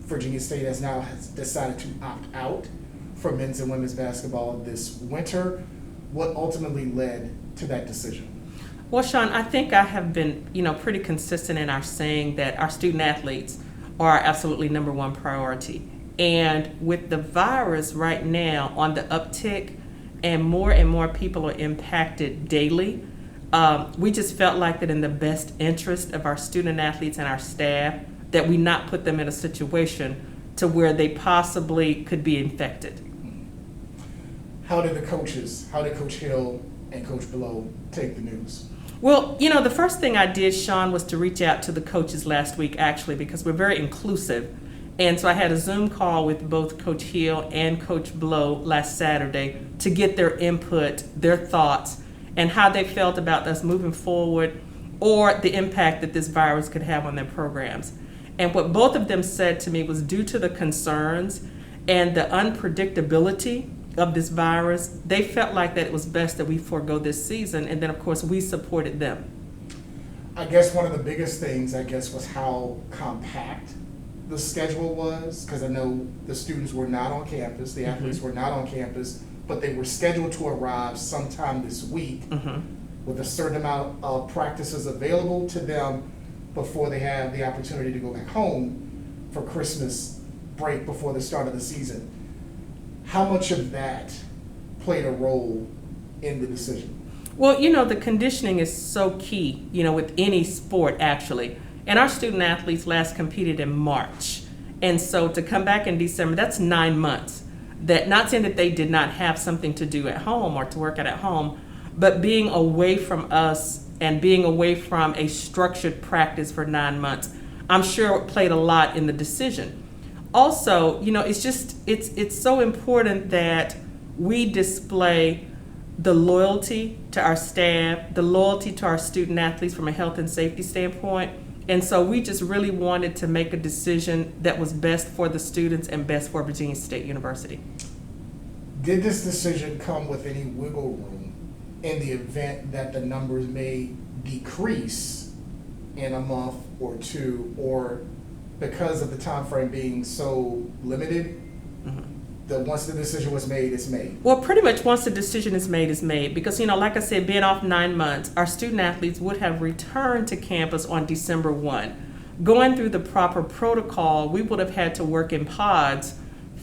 Virginia State has decided to opt out for men's and women's basketball this winter. What ultimately led to that decision? Well, Sean, I think I have been, pretty consistent in our saying that our student athletes are our absolutely number one priority. And with the virus right now on the uptick and more people are impacted daily, we just felt like that in the best interest of our student athletes and our staff, that we not put them in a situation to where they possibly could be infected. How did Coach Hill and Coach Blow take the news? Well, the first thing I did, Sean, was to reach out to the coaches last week, actually, because we're very inclusive. And so I had a Zoom call with both Coach Hill and Coach Blow last Saturday to get their input, their thoughts, and how they felt about us moving forward or the impact that this virus could have on their programs. And what both of them said to me was, due to the concerns and the unpredictability of this virus, they felt like that it was best that we forego this season, and then of course we supported them. I guess one of the biggest things, was how compact the schedule was, because I know the students were not on campus, the athletes were not on campus, but they were scheduled to arrive sometime this week with a certain amount of practices available to them before they have the opportunity to go back home for Christmas break before the start of the season. How much of that played a role in the decision? Well, the conditioning is so key, with any sport actually. And our student athletes last competed in March. And so to come back in December, that's 9 months. That, not saying that they did not have something to do at home or to work out at home, but being away from us and being away from a structured practice for 9 months, I'm sure it played a lot in the decision. Also, it's so important that we display the loyalty to our staff, the loyalty to our student athletes from a health and safety standpoint. And so we just really wanted to make a decision that was best for the students and best for Virginia State University. Did this decision come with any wiggle room in the event that the numbers may decrease in a month or two, or because of the time frame being so limited, that once the decision was made, it's made? Well, pretty much once the decision is made, because, like I said, being off 9 months, our student athletes would have returned to campus on December 1. Going through the proper protocol, we would have had to work in pods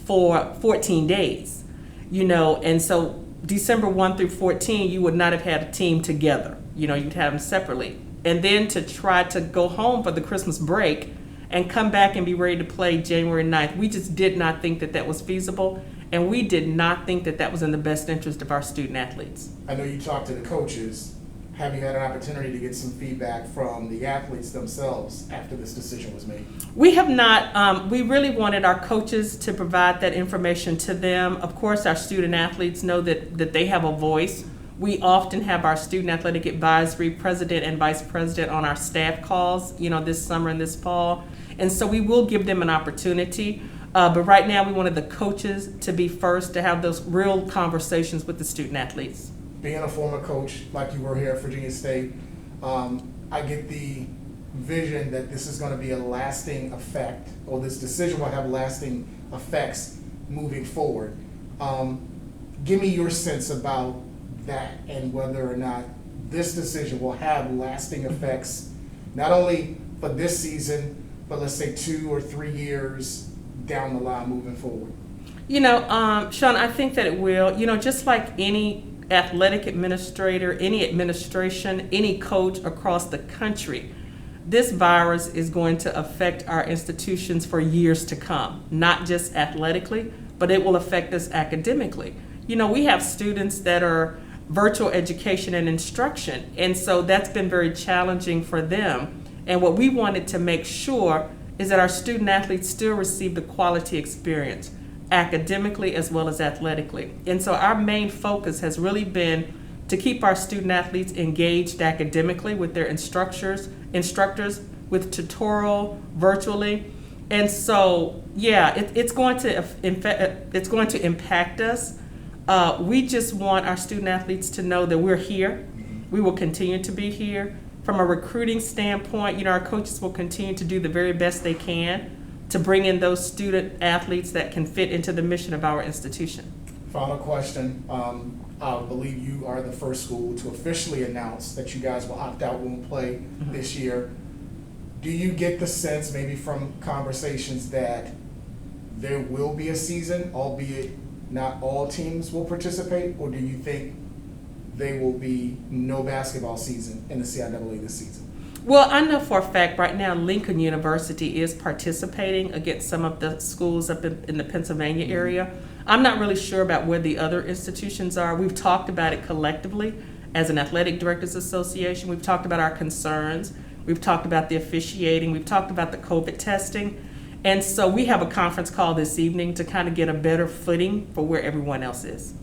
for 14 days, and so December 1 through 14, you would not have had a team together, you'd have them separately. And then to try to go home for the Christmas break and come back and be ready to play January 9th. We just did not think that that was feasible, and we did not think that that was in the best interest of our student athletes. I know you talked to the coaches. Have you had an opportunity to get some feedback from the athletes themselves after this decision was made? We have not. We really wanted our coaches to provide that information to them. Of course, our student athletes know that they have a voice. We often have our student athletic advisory president and vice president on our staff calls, this summer and this fall. And so we will give them an opportunity. But right now we wanted the coaches to be first, to have those real conversations with the student athletes. Being a former coach like you were here at Virginia State, I get the vision that this is going to be a lasting effect, or this decision will have lasting effects moving forward. Give me your sense about that and whether or not this decision will have lasting effects, not only for this season, but let's say 2 or 3 years down the line moving forward. Sean, I think that it will. Just like any athletic administrator, any administration, any coach across the country, this virus is going to affect our institutions for years to come, not just athletically, but it will affect us academically. We have students that are virtual education and instruction, and so that's been very challenging for them. And what we wanted to make sure is that our student athletes still receive the quality experience, academically as well as athletically. And so our main focus has really been to keep our student athletes engaged academically with their instructors, with tutorial virtually. And so, it's going to impact us. We just want our student athletes to know that we're here. We will continue to be here. From a recruiting standpoint, our coaches will continue to do the very best they can to bring in those student athletes that can fit into the mission of our institution. Final question. I believe you are the first school to officially announce that you guys will opt out, won't play this year. Do you get the sense, maybe from conversations, that there will be a season, albeit not all teams will participate, or do you think there will be no basketball season in the CIAA this season? Well, I know for a fact right now Lincoln University is participating against some of the schools up in the Pennsylvania area. I'm not really sure about where the other institutions are. We've talked about it collectively as an athletic directors association. We've talked about our concerns. We've talked about the officiating. We've talked about the COVID testing. And so we have a conference call this evening to kind of get a better footing for where everyone else is.